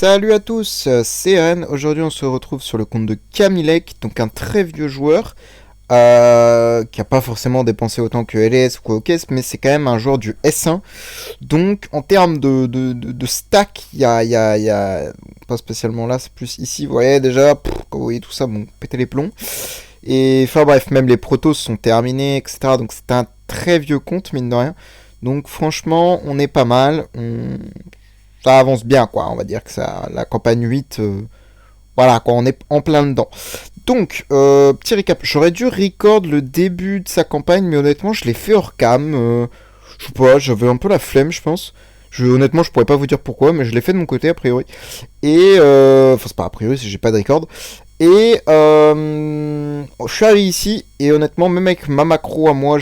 Salut à tous, c'est Ren. Aujourd'hui on se retrouve sur le compte de Camilek, donc un très vieux joueur qui a pas forcément dépensé autant que LS ou quoi au caisse, mais c'est quand même un joueur du S1. Donc en termes de stack, il y a pas spécialement là, c'est plus ici, vous voyez déjà, quand vous voyez tout ça, bon, pétez les plombs. Et enfin bref, même les protos sont terminés, etc. Donc c'est un très vieux compte, mine de rien. Donc franchement, on est pas mal, ça avance bien, quoi. On va dire que ça, la campagne 8, voilà, quoi, on est en plein dedans. Donc, petit récap. J'aurais dû record le début de sa campagne, mais honnêtement, je l'ai fait hors cam. Je sais pas, j'avais un peu la flemme, je pense. Honnêtement, je pourrais pas vous dire pourquoi, mais je l'ai fait de mon côté, a priori. Et, enfin, c'est pas a priori, c'est que j'ai pas de record. Et, je suis arrivé ici, et honnêtement, même avec ma macro à moi,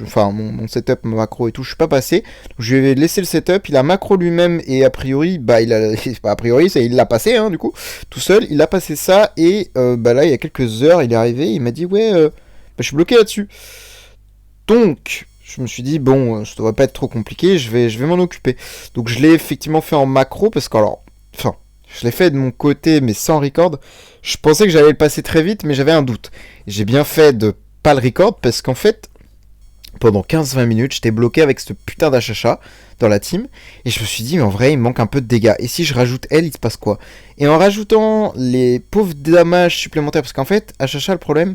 enfin mon setup, ma macro et tout, je suis pas passé. Donc, je lui ai laissé le setup, il a macro lui-même et a priori, bah il a, a priori, il l'a passé, hein, du coup, tout seul, il a passé ça et bah là il y a quelques heures, il est arrivé, il m'a dit ouais, bah, je suis bloqué là-dessus. Donc je me suis dit bon, ça devrait pas être trop compliqué, je vais m'en occuper. Donc je l'ai effectivement fait en macro parce que alors, enfin, je l'ai fait de mon côté mais sans record. Je pensais que j'allais le passer très vite, mais j'avais un doute. J'ai bien fait de pas le record parce qu'en fait pendant 15-20 minutes, j'étais bloqué avec ce putain d'Achacha dans la team. Et je me suis dit, mais en vrai, il me manque un peu de dégâts. Et si je rajoute elle, il se passe quoi? Et en rajoutant les pauvres damages supplémentaires, parce qu'en fait, Achacha, le problème,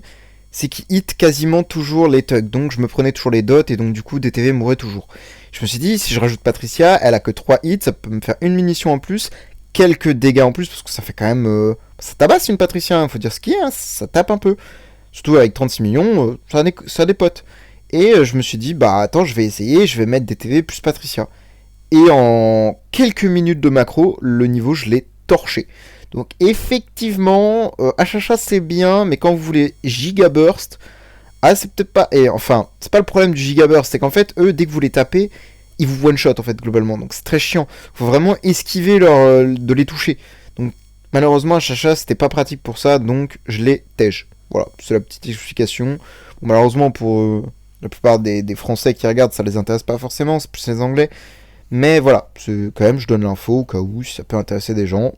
c'est qu'il hit quasiment toujours les thugs. Donc je me prenais toujours les dots, et donc du coup, DTV mourait toujours. Je me suis dit, si je rajoute Patricia, elle a que 3 hits, ça peut me faire une munition en plus, quelques dégâts en plus, parce que ça fait quand même... ça tabasse une Patricia, hein, faut dire ce qu'il y a, hein, ça tape un peu. Surtout avec 36 millions, ça dépote. Et je me suis dit, bah attends, je vais essayer, je vais mettre DTV plus Patricia. Et en quelques minutes de macro, le niveau, je l'ai torché. Donc effectivement, HHA c'est bien, mais quand vous voulez Gigaburst, ah c'est peut-être pas... Et enfin, c'est pas le problème du Gigaburst, c'est qu'en fait, eux, dès que vous les tapez, ils vous one-shot en fait, globalement. Donc c'est très chiant. Faut vraiment esquiver de les toucher. Donc malheureusement, HHA c'était pas pratique pour ça, donc je les tège. Voilà, c'est la petite explication. Bon, malheureusement pour... la plupart des Français qui regardent, ça les intéresse pas forcément, c'est plus les Anglais. Mais voilà, c'est quand même, je donne l'info au cas où, si ça peut intéresser des gens.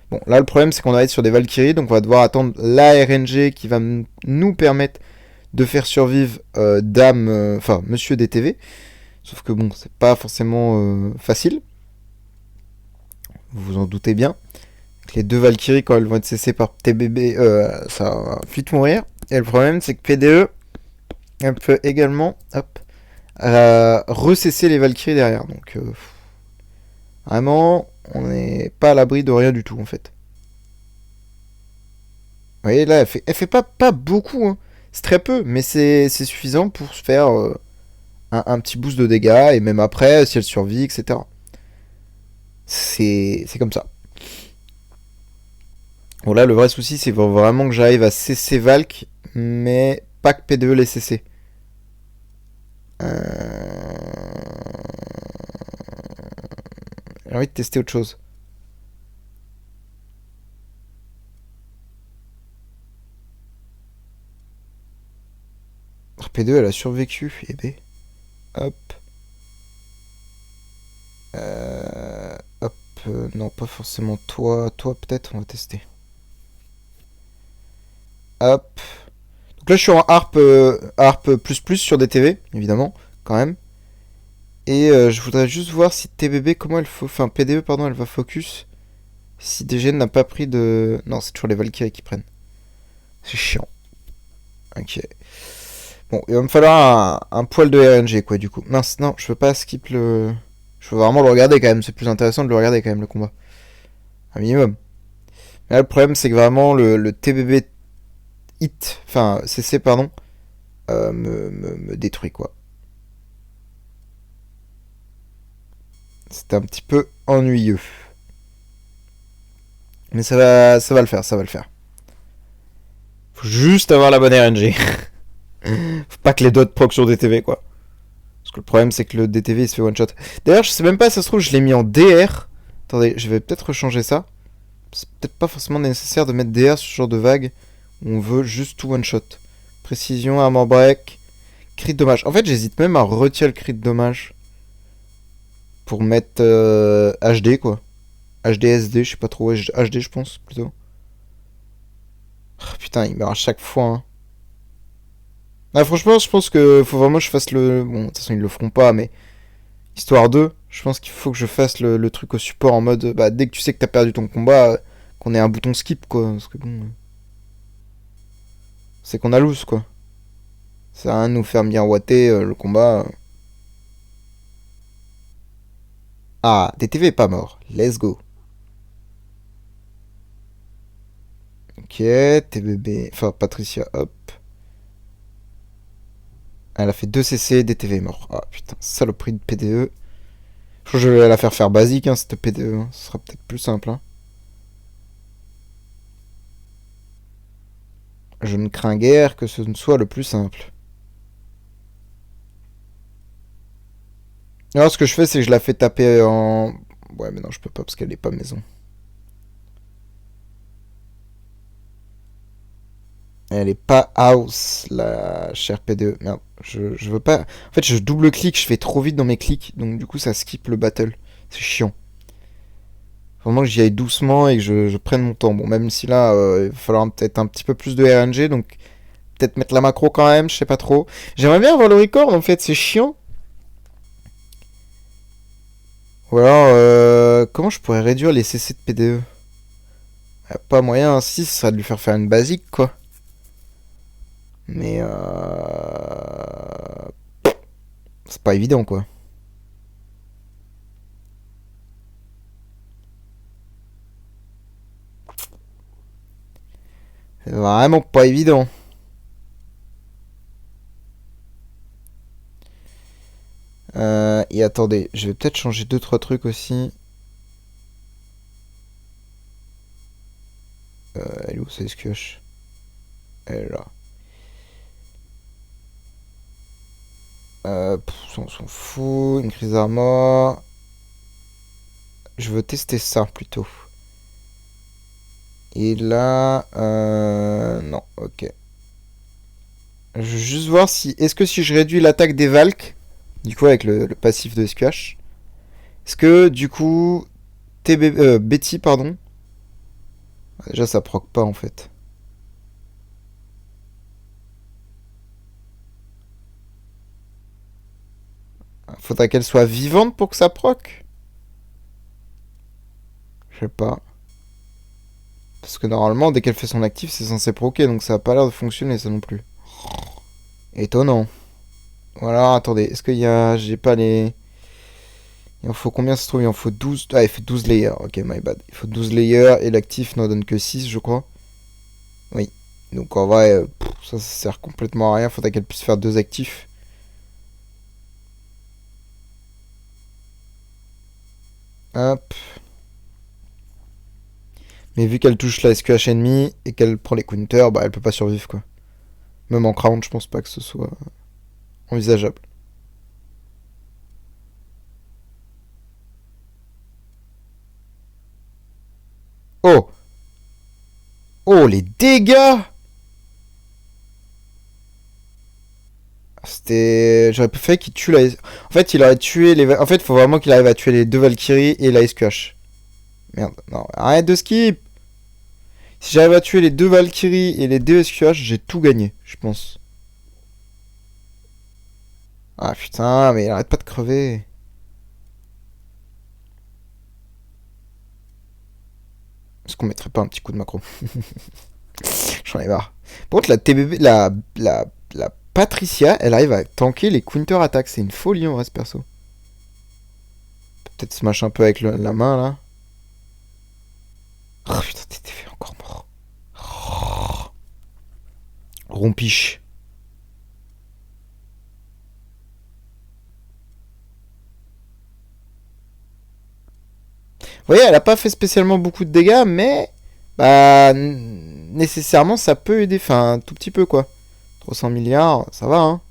Bon, là, le problème, c'est qu'on arrive sur des Valkyries, donc on va devoir attendre la RNG qui va nous permettre de faire survivre Dame, enfin, Monsieur DTV. Sauf que bon, c'est pas forcément facile. Vous vous en doutez bien. Les deux Valkyries, quand elles vont être cessées par TBB, ça va vite mourir. Et le problème, c'est que PDE, elle peut également, hop, recesser les Valkyries derrière. Donc, vraiment, on n'est pas à l'abri de rien du tout, en fait. Vous voyez, là, elle fait pas beaucoup, hein. C'est très peu, mais c'est suffisant pour se faire un petit boost de dégâts, et même après, si elle survit, etc. C'est comme ça. Bon, là, le vrai souci, c'est vraiment que j'arrive à cesser Valk, mais pas que PDE les cesser. J'ai envie de tester autre chose. P2 elle a survécu. Et B. Hop. Hop. Non, pas forcément toi. Toi, peut-être, on va tester. Hop. Donc là, je suis en harp plus sur DTV, évidemment, quand même. Et je voudrais juste voir si TBB, comment elle faut. Enfin, PDE, pardon, elle va focus. Si DGN n'a pas pris de. Non, c'est toujours les Valkyries qui prennent. C'est chiant. Ok. Bon, il va me falloir un poil de RNG, quoi, du coup. Mince, non, je veux pas skip le... Je veux vraiment le regarder, quand même. C'est plus intéressant de le regarder, quand même, le combat. Un minimum. Mais là, le problème, c'est que vraiment, le TBB hit, enfin, CC, pardon, me détruit, quoi. C'est un petit peu ennuyeux. Mais ça va le faire, ça va le faire. Faut juste avoir la bonne RNG. Faut pas que les dots proc sur DTV, quoi. Parce que le problème, c'est que le DTV, il se fait one shot. D'ailleurs, je sais même pas, ça se trouve, je l'ai mis en DR. Attendez, je vais peut-être rechanger ça. C'est peut-être pas forcément nécessaire de mettre DR sur ce genre de vague où on veut juste tout one shot. Précision, armor break, crit de dommage. En fait, j'hésite même à retirer le crit de dommage pour mettre HD, quoi. HD, SD, je sais pas trop. HD, je pense, plutôt. Oh, putain, il meurt à chaque fois, hein. Ah, franchement, je pense que faut vraiment que je fasse le. Bon, de toute façon, ils le feront pas, mais histoire 2, je pense qu'il faut que je fasse le truc au support en mode. Bah, dès que tu sais que t'as perdu ton combat, qu'on ait un bouton skip, quoi. Parce que bon. C'est qu'on a loose, quoi. Ça sert à rien de nous faire bien water le combat. Ah, DTV est pas mort. Let's go. Ok, TBB. Enfin, Patricia, hop. Elle a fait 2 CC, DTV est mort. Ah putain, saloperie de PDE. Je crois que je vais la faire basique, hein, cette PDE. Hein. Ce sera peut-être plus simple. Hein. Je ne crains guère que ce ne soit le plus simple. Alors, ce que je fais, c'est que je la fais taper en. Ouais, mais non, je peux pas parce qu'elle est pas maison. Elle est pas house, la chère PDE. Merde, je veux pas. En fait, je double-clique, je fais trop vite dans mes clics, donc du coup, ça skip le battle. C'est chiant. Faut vraiment que j'y aille doucement et que je prenne mon temps. Bon, même si là, il va falloir peut-être un petit peu plus de RNG, donc peut-être mettre la macro quand même, je sais pas trop. J'aimerais bien avoir le record, en fait, c'est chiant. Ou alors, comment je pourrais réduire les CC de PDE? Pas moyen, si, ce serait de lui faire une basique, quoi. Mais c'est pas évident, quoi. C'est vraiment pas évident. Et attendez, je vais peut-être changer deux trois trucs aussi. Elle est où, ça, SQH? Elle est là. On s'en fout. Une crise d'armor. Je veux tester ça plutôt. Et là, non, ok. Je veux juste voir si. Est-ce que si je réduis l'attaque des Valk, du coup avec le passif de SQH, est-ce que du coup. Betty, pardon. Déjà ça proc pas en fait. Faudrait qu'elle soit vivante pour que ça proc. Je sais pas. Parce que normalement, dès qu'elle fait son actif, c'est censé proquer, donc ça a pas l'air de fonctionner ça non plus. Étonnant. Voilà, attendez, est-ce qu'il y a. J'ai pas les. Il en faut combien ça se trouve? Il en faut 12. Ah, il faut 12 layers. Ok, my bad. Il faut 12 layers et l'actif n'en donne que 6, je crois. Oui. Donc en vrai, ça sert complètement à rien. Faudrait qu'elle puisse faire deux actifs. Hop. Mais vu qu'elle touche la SQH ennemie et qu'elle prend les counters, bah elle peut pas survivre quoi. Même en crown, je pense pas que ce soit envisageable. Oh! Oh, les dégâts! C'était. J'aurais préféré qu'il tue la. En fait, il aurait tué les. En fait, il faut vraiment qu'il arrive à tuer les deux Valkyries et la SQH. Merde, non, arrête de skip! Si j'arrive à tuer les deux Valkyries et les deux SQH, j'ai tout gagné, je pense. Ah putain, mais il arrête pas de crever. Est-ce qu'on mettrait pas un petit coup de macro? J'en ai marre. Par contre, la TBB, la Patricia, elle arrive à tanker les counter attacks. C'est une folie en vrai, ce perso. Peut-être smash un peu avec la main là. Oh putain, t'es fait encore mort. Oh. Rompiche. Vous voyez, elle a pas fait spécialement beaucoup de dégâts, mais bah nécessairement ça peut aider. Enfin, un tout petit peu quoi. 300 milliards, ça va hein.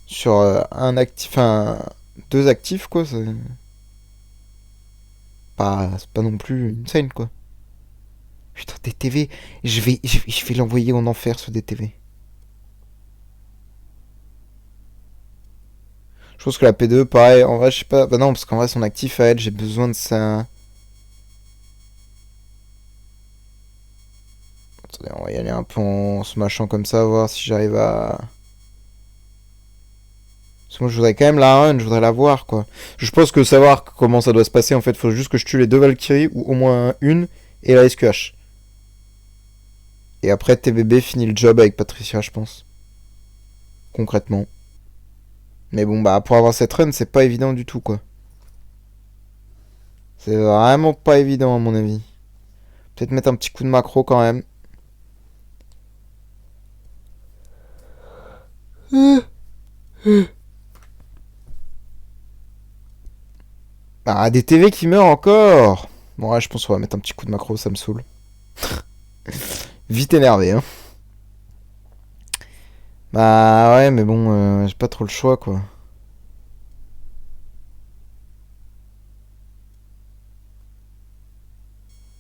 Sur un actif, enfin deux actifs quoi, c'est pas non plus insane quoi. Putain, DTV, je vais l'envoyer en enfer ce DTV. Je pense que la P2, pareil, en vrai, je sais pas. Bah non, parce qu'en vrai, son actif à elle, j'ai besoin de ça. Attendez, on va y aller un peu en se mâchant comme ça, voir si j'arrive à. Parce que moi, je voudrais quand même la run, je voudrais la voir, quoi. Je pense que savoir comment ça doit se passer, en fait, faut juste que je tue les deux Valkyries, ou au moins une, et la SQH. Et après, TBB finit le job avec Patricia, je pense. Concrètement. Mais bon, bah, pour avoir cette run, c'est pas évident du tout, quoi. C'est vraiment pas évident, à mon avis. Peut-être mettre un petit coup de macro quand même. Ah, des TV qui meurent encore. Bon, ouais, je pense qu'on va mettre un petit coup de macro, ça me saoule. Vite énervé, hein. Bah ouais, mais bon, j'ai pas trop le choix, quoi.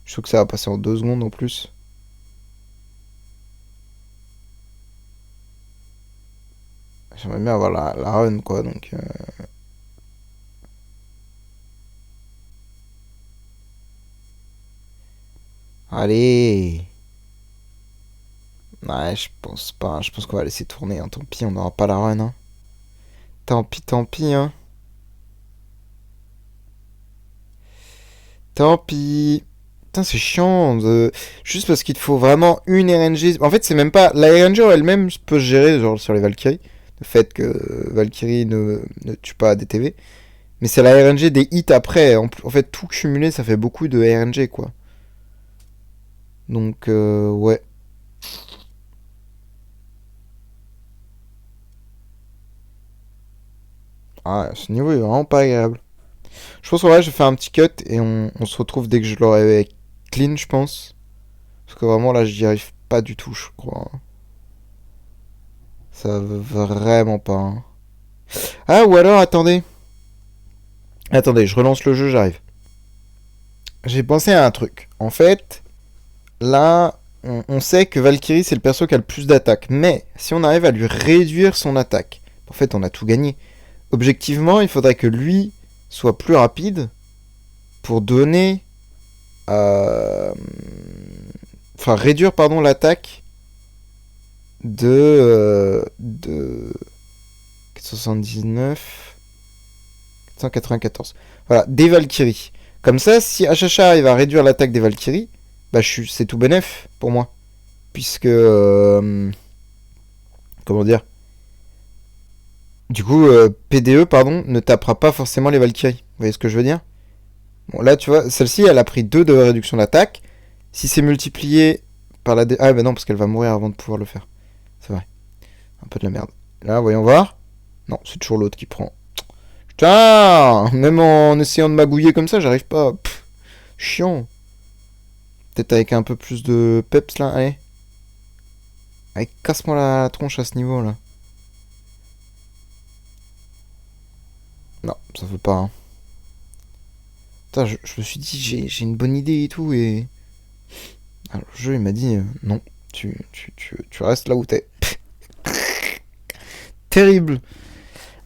Je trouve que ça va passer en 2 secondes en plus. J'aimerais bien avoir la run, quoi, donc... Allez. Ouais, je pense pas. Je pense qu'on va laisser tourner, hein. Tant pis, on n'aura pas la run, hein. Tant pis, hein. Tant pis. Putain, c'est chiant. Juste parce qu'il te faut vraiment une RNG. En fait, c'est même pas. La RNG en elle-même peut se gérer, genre sur les Valkyries. Le fait que Valkyrie ne tue pas des TV. Mais c'est la RNG des hits après. En fait, tout cumulé, ça fait beaucoup de RNG, quoi. Donc, ouais. Ah, ce niveau est vraiment pas agréable. Je pense qu'en vrai, je vais faire un petit cut et on se retrouve dès que je l'aurai clean, je pense. Parce que vraiment, là, j'y arrive pas du tout, je crois. Ça veut vraiment pas, hein. Ah, ou alors, attendez. Attendez, je relance le jeu, j'arrive. J'ai pensé à un truc. En fait, là, on sait que Valkyrie, c'est le perso qui a le plus d'attaque. Mais, si on arrive à lui réduire son attaque, en fait, on a tout gagné. Objectivement, il faudrait que lui soit plus rapide pour donner... Enfin, réduire, pardon, l'attaque de 479... 494. Voilà, des Valkyries. Comme ça, si HHA arrive à réduire l'attaque des Valkyries, bah c'est tout bénef pour moi. Puisque... comment dire. Du coup, PDE, pardon, ne tapera pas forcément les Valkyries. Vous voyez ce que je veux dire? Bon, là, tu vois, celle-ci, elle a pris 2 de réduction d'attaque. Si c'est multiplié par la... Ah, bah non, parce qu'elle va mourir avant de pouvoir le faire. C'est vrai. Un peu de la merde. Là, voyons voir. Non, c'est toujours l'autre qui prend. Putain! Même en essayant de magouiller comme ça, j'arrive pas. Pff, chiant. Peut-être avec un peu plus de peps, là. Allez. Allez, casse-moi la tronche à ce niveau, là. Non, ça veut pas, hein. Putain, je me suis dit, j'ai une bonne idée et tout, et... Alors, le jeu, il m'a dit, non, tu restes là où t'es. Terrible.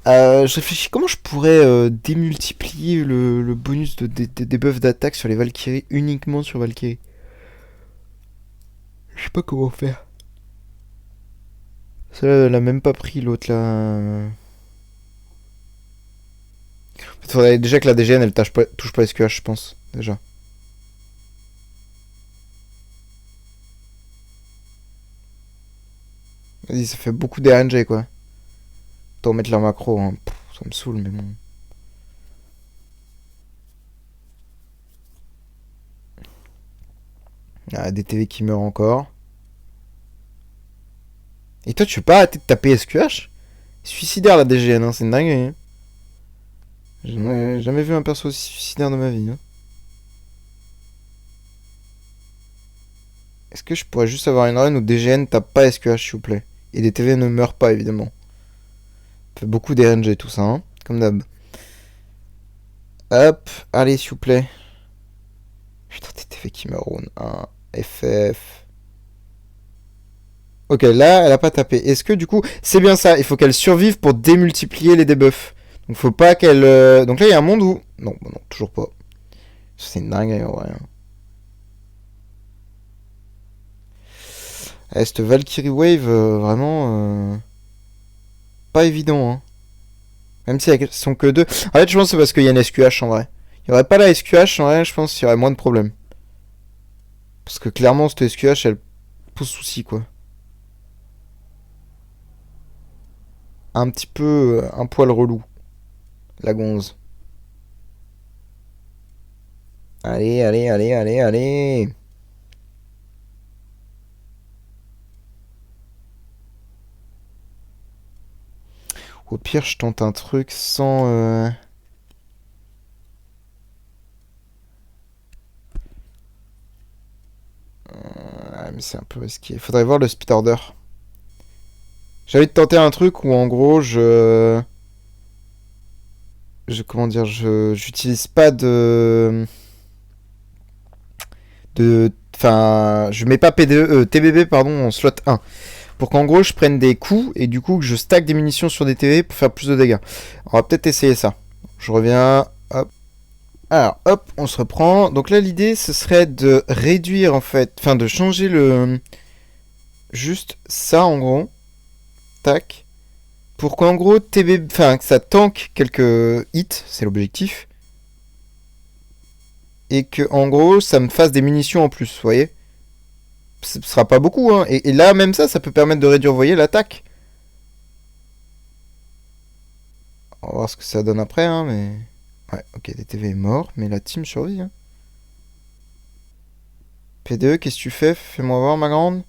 Je réfléchis comment je pourrais démultiplier le bonus des buffs d'attaque sur les Valkyries uniquement sur Valkyrie. Je sais pas comment faire. Celle-là, elle a même pas pris l'autre là. Il faudrait déjà que la DGN elle touche pas SQH, je pense. Déjà. Vas-y, ça fait beaucoup d'RNG quoi. Autant mettre la macro, hein. Pff, ça me saoule, mais bon. Ah, des TV qui meurent encore. Et toi, tu veux pas arrêter de taper SQH? Suicidaire la DGN, hein, c'est une dinguerie. Hein. J'ai jamais vu un perso aussi suicidaire de ma vie. Hein. Est-ce que je pourrais juste avoir une run où DGN tape pas SQH, s'il vous plaît? Et des TV ne meurent pas, évidemment. Ça fait beaucoup d'RNG tout ça, hein, comme d'hab. Hop, allez, s'il vous plaît. Putain, des TV qui meurent, 1, FF. Ok, là, elle a pas tapé. Est-ce que du coup, c'est bien ça, il faut qu'elle survive pour démultiplier les debuffs. Donc faut pas qu'elle... Donc là, il y a un monde où... Non, bon, non, toujours pas. C'est une dingue, en vrai. Cette Valkyrie Wave, vraiment... pas évident, hein. Même si elles sont que deux. En fait, je pense que c'est parce qu'il y a une SQH, en vrai. Il y aurait pas la SQH, en vrai, je pense qu'il y aurait moins de problèmes. Parce que clairement, cette SQH, elle pose souci, quoi. Un petit peu... un poil relou. La gonze. Allez, allez, allez, allez, allez. Au pire, je tente un truc sans... Ah, mais c'est un peu risqué. Faudrait voir le speed order. J'ai envie de tenter un truc où en gros comment dire, j'utilise pas enfin, je mets pas TBB pardon en slot 1 pour qu'en gros je prenne des coups et du coup que je stack des munitions sur des TBB pour faire plus de dégâts. On va peut-être essayer ça. Je reviens, hop. Alors, hop, on se reprend. Donc là l'idée ce serait de réduire en fait, enfin de changer le juste ça en gros. Tac. Pour qu'en gros TBB, enfin que ça tank quelques hits, c'est l'objectif. Et que en gros ça me fasse des munitions en plus, vous voyez. Ce sera pas beaucoup, hein. Et là même ça peut permettre de réduire, vous voyez, l'attaque. On va voir ce que ça donne après, hein, mais... Ouais, ok, DTV est mort, mais la team survit, hein. P2, qu'est-ce que tu fais? Fais-moi voir, ma grande.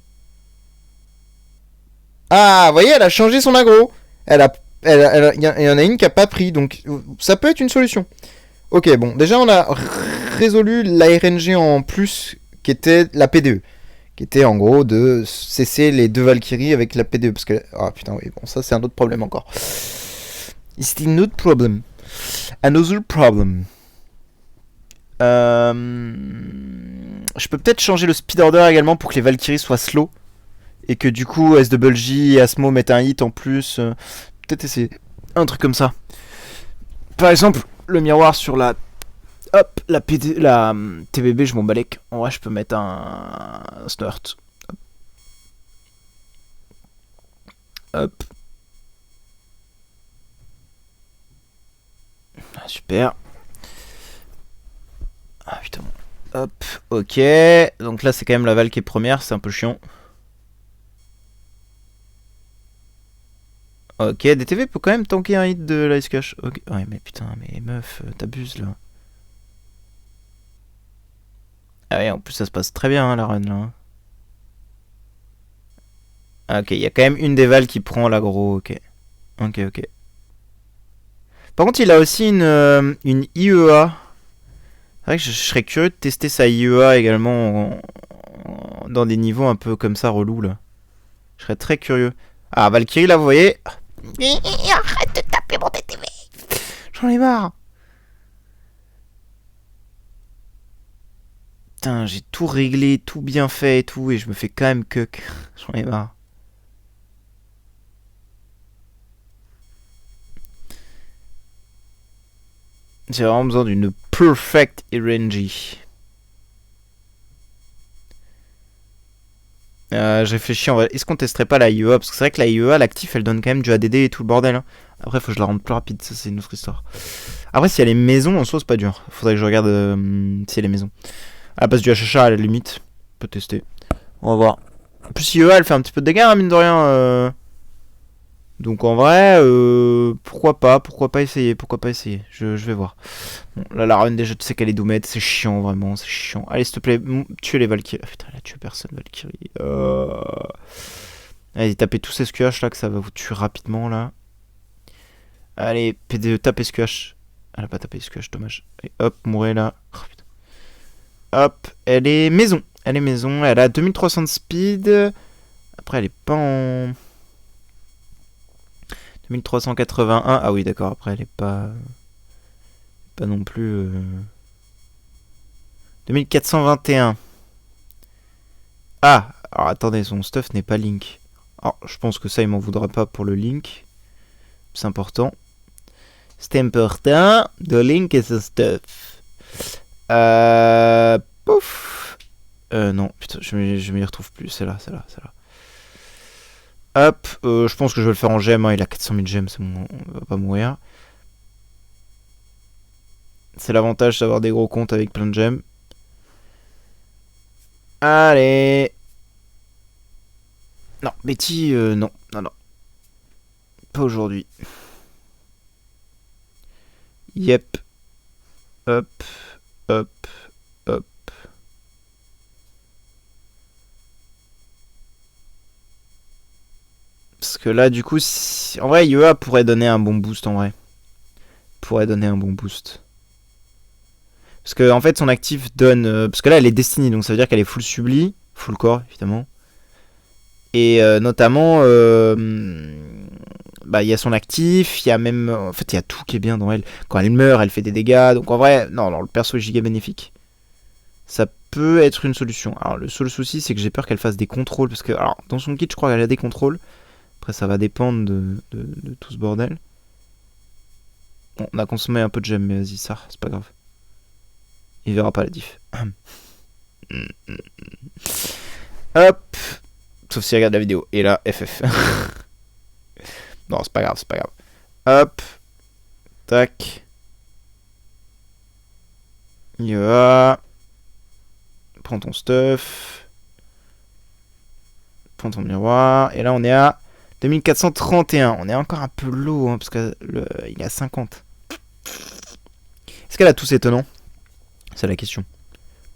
Ah, vous voyez, elle a changé son aggro. Il y en a une qui a pas pris, donc ça peut être une solution. Ok, bon, déjà on a résolu la RNG en plus, qui était la PDE. Qui était en gros de cesser les deux Valkyries avec la PDE. Parce que... Ah putain, oui, bon, ça c'est un autre problème encore. C'est un autre problème. Another problem. Je peux peut-être changer le speed order également pour que les Valkyries soient slow. Et que du coup SWJ et Asmo mettent un hit en plus. Peut-être essayer un truc comme ça. Par exemple, le miroir sur la... Hop, la TBB, je m'en balèque. En vrai, je peux mettre un snort. Hop. Ah, super. Ah putain. Hop, ok. Donc là, c'est quand même la Val qui est première, c'est un peu chiant. Ok, DTV peut quand même tanker un hit de la SQH. Ok. Ouais, mais putain, mais meuf, t'abuses là. Ah ouais, en plus, ça se passe très bien, hein, la run là. Ah, ok, il y a quand même une des Val qui prend l'aggro, ok. Ok, ok. Par contre, il a aussi une IEA. C'est vrai que je serais curieux de tester sa IEA également dans des niveaux un peu comme ça relou là. Je serais très curieux. Ah, Valkyrie là, vous voyez. Arrête de taper mon TTV. J'en ai marre. Putain, j'ai tout réglé, tout bien fait et tout, et je me fais quand même cuck. J'en ai marre. J'ai vraiment besoin d'une perfect RNG. Je réfléchis, est-ce qu'on testerait pas la IEA? Parce que c'est vrai que la IEA, l'actif, elle donne quand même du ADD et tout le bordel. Hein. Après, faut que je la rende plus rapide, ça c'est une autre histoire. Après, si elle est maison, en soi, c'est pas dur. Faudrait que je regarde si elle est maison. À la place du HHA, à la limite, on peut tester. On va voir. En plus, IEA, elle fait un petit peu de dégâts, hein, mine de rien. Donc en vrai, pourquoi pas essayer, je vais voir. Bon, là, la run déjà, tu sais qu'elle est doumette, c'est chiant, vraiment, c'est chiant. Allez, s'il te plaît, tuez les Valkyries. Ah, putain, elle a tué personne, Valkyrie. Allez, tapez tous SQH là, que ça va vous tuer rapidement là. Allez, PD, tape SQH. Elle a pas tapé SQH, dommage. Et hop, mourez là. Oh, putain. Hop, elle est maison. Elle a 2300 de speed. Après, elle est pas en... 1381. Ah oui, d'accord, après, elle est pas... Pas non plus... 2421. Ah, alors attendez, son stuff n'est pas link. Alors, je pense que ça, il m'en voudra pas pour le link. C'est important. C'est important de linker ce stuff. Pouf. Non, putain, je m'y retrouve plus. C'est là. Hop, je pense que je vais le faire en gemmes. Hein, il a 400 000 gemmes, c'est bon, on va pas mourir. C'est l'avantage d'avoir des gros comptes avec plein de gemmes. Allez. Non, Betty, non. Pas aujourd'hui. Yep. Hop. Parce que là, du coup, en vrai, IEA pourrait donner un bon boost, en vrai. Parce que, en fait, son actif donne... parce que là, elle est Destiny, donc ça veut dire qu'elle est full subli. Full core, évidemment. Et notamment... bah, il y a son actif, il y a même... En fait, il y a tout qui est bien dans elle. Quand elle meurt, elle fait des dégâts. Donc, en vrai, non, le perso est giga bénéfique. Ça peut être une solution. Alors, le seul souci, c'est que j'ai peur qu'elle fasse des contrôles. Parce que, alors, dans son kit, je crois qu'elle a des contrôles. Après, ça va dépendre de tout ce bordel. Bon, on a consommé un peu de gemmes, mais vas-y, ça, c'est pas grave. Il verra pas la diff. Hop. Sauf s'il regarde la vidéo. Et là, FF. Non, c'est pas grave. Hop. Tac. Yoa. Prends ton stuff. Prends ton miroir. Et là, on est à 2431. On est encore un peu low, hein, parce qu'il est à 50. Est-ce qu'elle a tous ses tenants? C'est la question.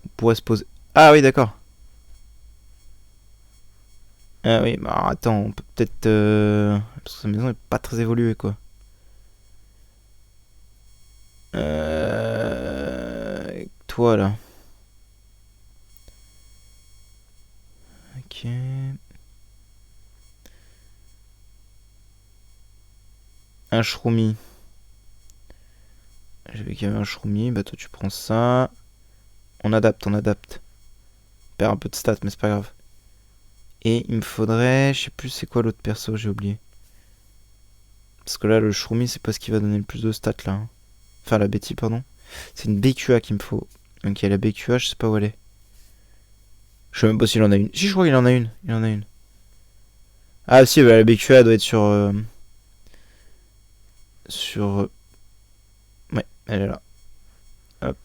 On pourrait se poser... Ah oui, d'accord. Ah oui, bah alors, attends, on peut peut-être... Parce que sa maison est pas très évoluée, quoi. Toi, là. Ok. Un Shroomy. J'avais qu'il y avait un Shroomy. Bah toi, tu prends ça. On adapte. Perd un peu de stats, mais c'est pas grave. Et il me faudrait... Je sais plus c'est quoi l'autre perso, j'ai oublié. Parce que là, le Shroomy, c'est pas ce qui va donner le plus de stats, là. Hein. Enfin, la Betty, pardon. C'est une BQA qu'il me faut. Ok, la BQA, je sais pas où elle est. Je sais même pas s'il en a une. Si, je crois qu'il en a une. Ah si, bah, la BQA doit être sur... Ouais, elle est là. Hop.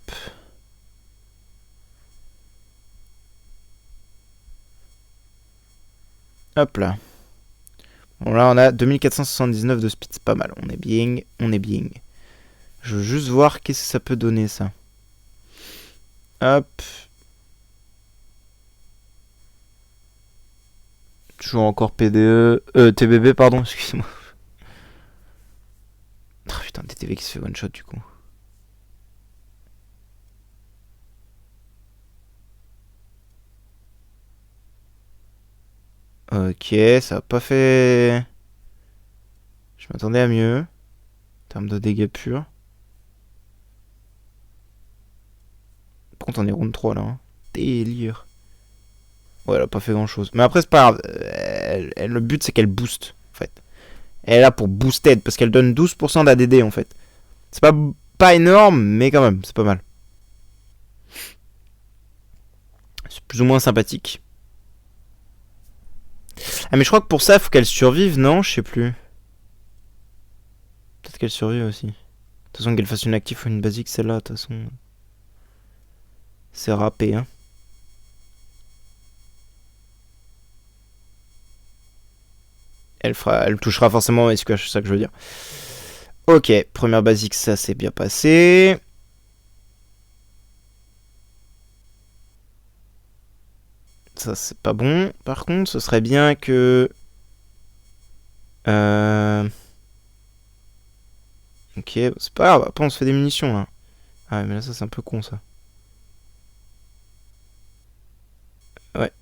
Hop là. Bon là on a 2479 de speed, c'est pas mal. On est bien. Je veux juste voir qu'est-ce que ça peut donner ça. Hop. Toujours encore PDE. TBB pardon, excusez-moi. Oh putain, TTV qui se fait one shot du coup. Ok, ça a pas fait... Je m'attendais à mieux. En termes de dégâts purs. Par contre on est round 3 là. Hein. Délire. Ouais, elle a pas fait grand chose. Mais après c'est pas grave. Le but c'est qu'elle booste en fait. Elle est là pour booster parce qu'elle donne 12% d'ADD en fait. C'est pas énorme, mais quand même, c'est pas mal. C'est plus ou moins sympathique. Ah mais je crois que pour ça, il faut qu'elle survive, non? Je sais plus. Peut-être qu'elle survive aussi. De toute façon, qu'elle fasse une active ou une basique, celle-là, de toute façon. C'est râpé, hein. Elle touchera forcément SQH, c'est ça que je veux dire. Ok, première basique, ça s'est bien passé. Ça, c'est pas bon. Par contre, ce serait bien que... Ok, c'est pas grave. Après, on se fait des munitions, là. Ah, mais là, ça, c'est un peu con, ça. Ouais,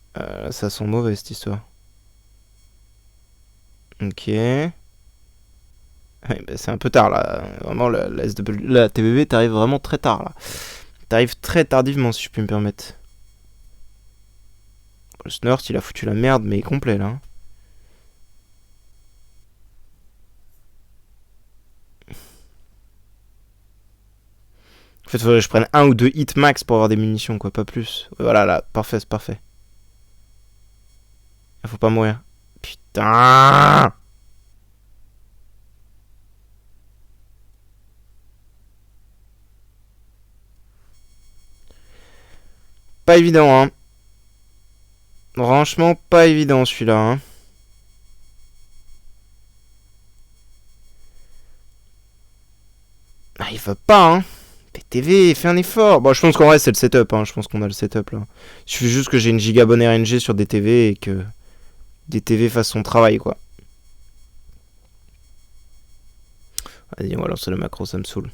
ça sent mauvais, cette histoire. Ok. Ouais, bah, c'est un peu tard, là. Vraiment, la TBB, t'arrives vraiment très tard, là. T'arrives très tardivement, si je puis me permettre. Le Snort, il a foutu la merde, mais complet, là. En fait, faudrait que je prenne 1 ou 2 hits max pour avoir des munitions, quoi, pas plus. Voilà, là, parfait, c'est parfait. Faut pas mourir. Putain! Pas évident, hein. Franchement, pas évident celui-là, hein. Ah, il va pas, hein. PTV, fais un effort. Bon, je pense qu'en vrai, c'est le setup, hein. Je pense qu'on a le setup, là. Il suffit juste que j'ai une gigabonne RNG sur DTV et que DTV fasse son travail, quoi. Vas-y, on va lancer le macro, ça me saoule.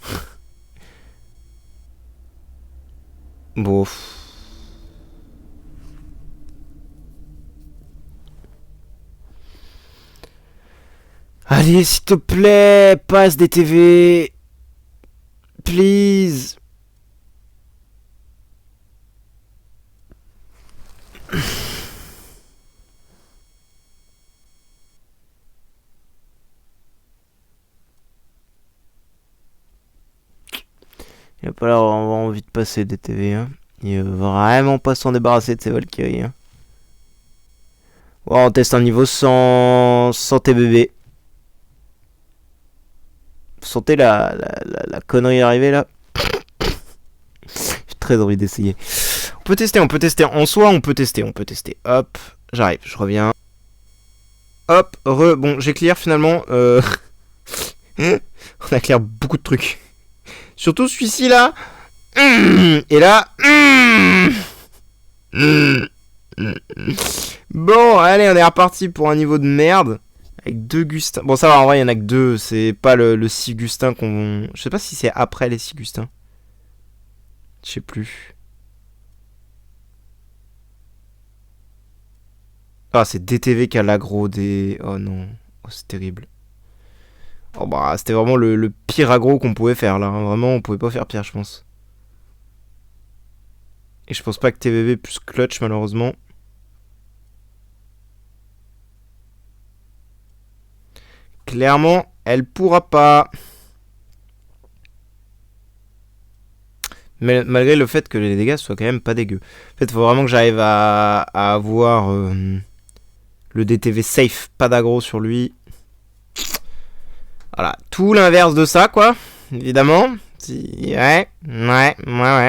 Bon. Allez, s'il te plaît, passe DTV. Please. Il a pas l'air d'avoir envie de passer DTV, hein. Il veut vraiment pas s'en débarrasser de ses Valkyries, hein. Bon, on teste un niveau sans TBB. Vous sentez la connerie arriver là? J'ai très envie d'essayer. On peut tester. En soi, on peut tester. Hop, j'arrive, je reviens. Hop, bon, j'ai clear finalement. On a clear beaucoup de trucs. Surtout celui-ci là. Et là. Bon, allez, on est reparti pour un niveau de merde. Avec 2 Gustins. Bon, ça va, en vrai, il y en a que 2. C'est pas le 6 Gustins qu'on. Je sais pas si c'est après les 6 Gustins. Je sais plus. Ah, c'est DTV qui a l'aggro des. Oh non. Oh, c'est terrible. Oh bah, c'était vraiment le pire aggro qu'on pouvait faire là. Hein. Vraiment, on pouvait pas faire pire, je pense. Et je pense pas que TVB plus clutch, malheureusement. Clairement, elle pourra pas. Mais malgré le fait que les dégâts soient quand même pas dégueux. En fait, il faut vraiment que j'arrive à avoir le DTV safe, pas d'aggro sur lui. Voilà, tout l'inverse de ça, quoi. Évidemment. Ouais. Ouais.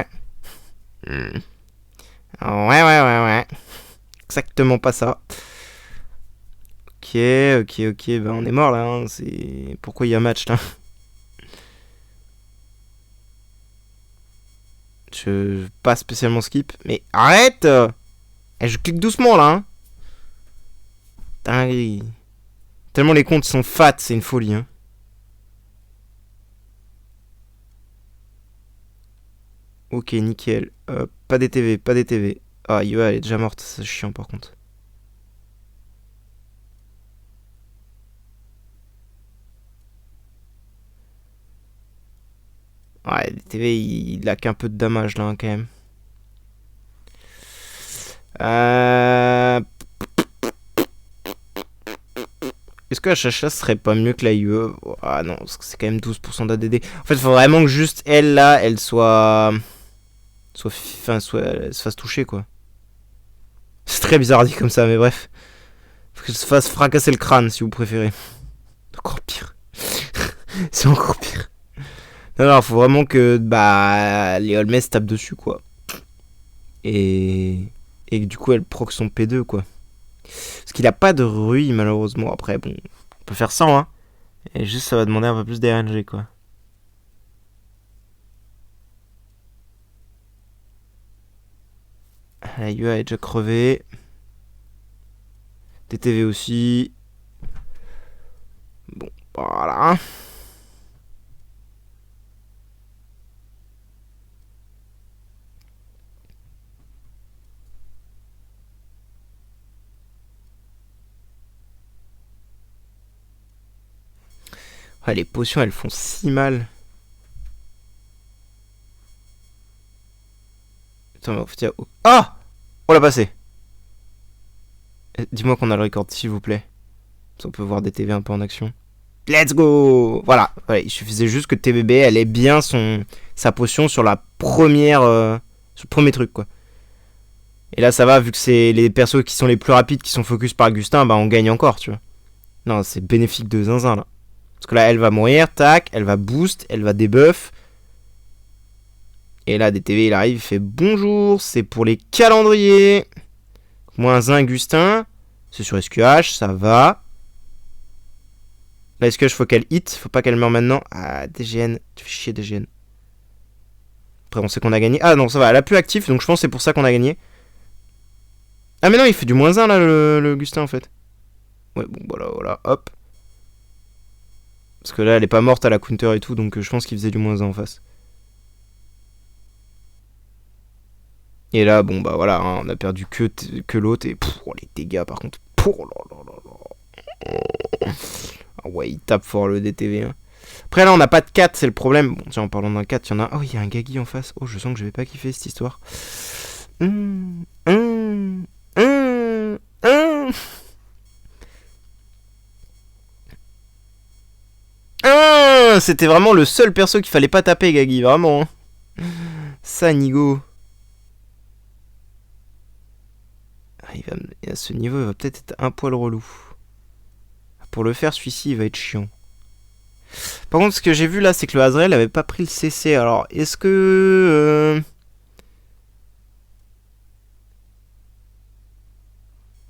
Exactement pas ça. Ok, ben on est mort là. Hein. C'est pourquoi il y a match là. Je pas spécialement skip, mais arrête. Je clique doucement là. Hein. Dinguerie. Tellement les comptes sont fat, c'est une folie. Hein. Ok, nickel. Pas DTV. Ah, Yoa, elle est déjà morte, c'est chiant par contre. Ouais, DTV, il a qu'un peu de damage là, hein, quand même. Est-ce que la chacha serait pas mieux que la UE? Ah non, parce que c'est quand même 12% d'ADD. En fait, il faut vraiment que juste elle là, elle soit. Elle se fasse toucher quoi. C'est très bizarre dit comme ça, mais bref. Faut qu'elle se fasse fracasser le crâne si vous préférez. Encore pire. C'est encore pire. Non, faut vraiment que les Holmes tapent dessus quoi. Et du coup elle proc son P2 quoi. Parce qu'il a pas de ruille malheureusement. Après bon, on peut faire 100 hein. Et juste ça va demander un peu plus d'RNG quoi. La UA est déjà crevée. TTV aussi. Bon, voilà. Ah, les potions elles font si mal. Attends, mais en fait, ah! On l'a passé. Dis-moi qu'on a le record, s'il vous plaît. Ça, on peut voir des TV un peu en action. Let's go! Voilà. Il suffisait juste que TBB, elle ait bien ses sa potion sur la première... sur le premier truc, quoi. Et là, ça va, vu que c'est les persos qui sont les plus rapides, qui sont focus par Augustin, bah on gagne encore, tu vois. Non, c'est bénéfique de zinzin, là. Parce que là, elle va mourir, tac, elle va boost, elle va debuff. Et là, DTV, il arrive, il fait bonjour, c'est pour les calendriers. Moins 1 Augustin. C'est sur SQH, ça va. Là, SQH, faut qu'elle hit, faut pas qu'elle meure maintenant. Ah, DGN, tu fais chier, DGN. Après, on sait qu'on a gagné. Ah non, ça va, elle a plus actif, donc je pense que c'est pour ça qu'on a gagné. Ah, mais non, il fait du moins 1 là, le Augustin en fait. Ouais, bon, voilà, hop. Parce que là, elle est pas morte à la counter et tout, donc je pense qu'il faisait du moins 1 en face. Et là, bon, bah voilà, hein, on a perdu que l'autre. Et oh, les dégâts par contre. Oh là là là là. Ah ouais, il tape fort le DTV. Hein. Après là, on n'a pas de 4, c'est le problème. Bon, tiens, en parlant d'un 4, il y en a. Oh, il y a un Gagi en face. Oh, je sens que je vais pas kiffer cette histoire. C'était vraiment le seul perso qu'il fallait pas taper, Gagi, vraiment. Hein. Ça, Nigo. À ce niveau, il va peut-être être un poil relou. Pour le faire, celui-ci, il va être chiant. Par contre, ce que j'ai vu là, c'est que le Azrael avait pas pris le CC. Alors, est-ce que...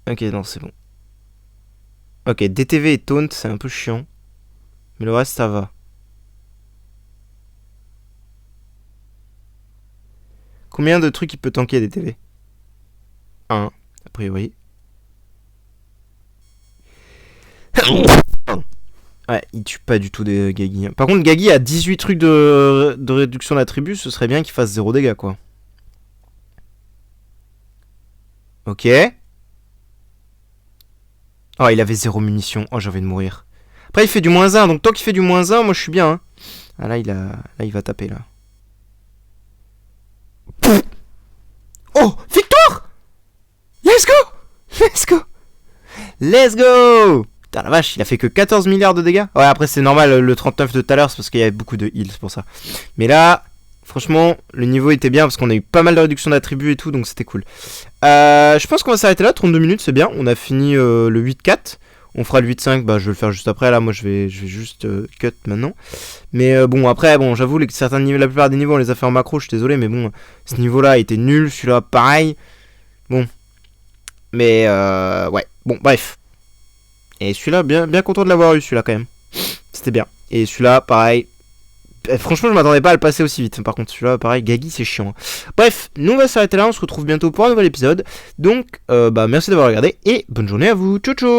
Ok, non, c'est bon. Ok, DTV et Taunt, c'est un peu chiant. Mais le reste, ça va. Combien de trucs il peut tanker DTV? 1, a priori. Ouais, il tue pas du tout des Gagi. Par contre, Gagi a 18 trucs de réduction d'attributs, ce serait bien qu'il fasse 0 dégâts, quoi. Ok. Oh, il avait 0 munitions. Oh, j'ai envie de mourir. Après, il fait du moins 1, donc tant qu'il fait du moins 1, moi je suis bien. Hein. Ah, là, il va taper, là. Oh, victoire! Let's go! Let's go! Let's go! Putain, la vache, il a fait que 14 milliards de dégâts. Ouais, après, c'est normal, le 39 de tout à l'heure, c'est parce qu'il y avait beaucoup de heals, c'est pour ça. Mais là, franchement, le niveau était bien, parce qu'on a eu pas mal de réduction d'attributs et tout, donc c'était cool. Je pense qu'on va s'arrêter là, 32 minutes, c'est bien. On a fini le 8-4. On fera le 8-5, bah je vais le faire juste après. Là, moi, je vais juste cut maintenant. Mais bon, après, bon, j'avoue, certains niveaux, la plupart des niveaux, on les a fait en macro, je suis désolé, mais bon, ce niveau-là était nul, celui-là, pareil. Bon. Mais, ouais, bon, bref. Et celui-là, bien content de l'avoir eu, celui-là, quand même. C'était bien. Et celui-là, pareil. Franchement, je m'attendais pas à le passer aussi vite. Par contre, celui-là, pareil, Gagi, c'est chiant. Bref, nous, on va s'arrêter là. On se retrouve bientôt pour un nouvel épisode. Donc, bah, merci d'avoir regardé et bonne journée à vous. Ciao, ciao!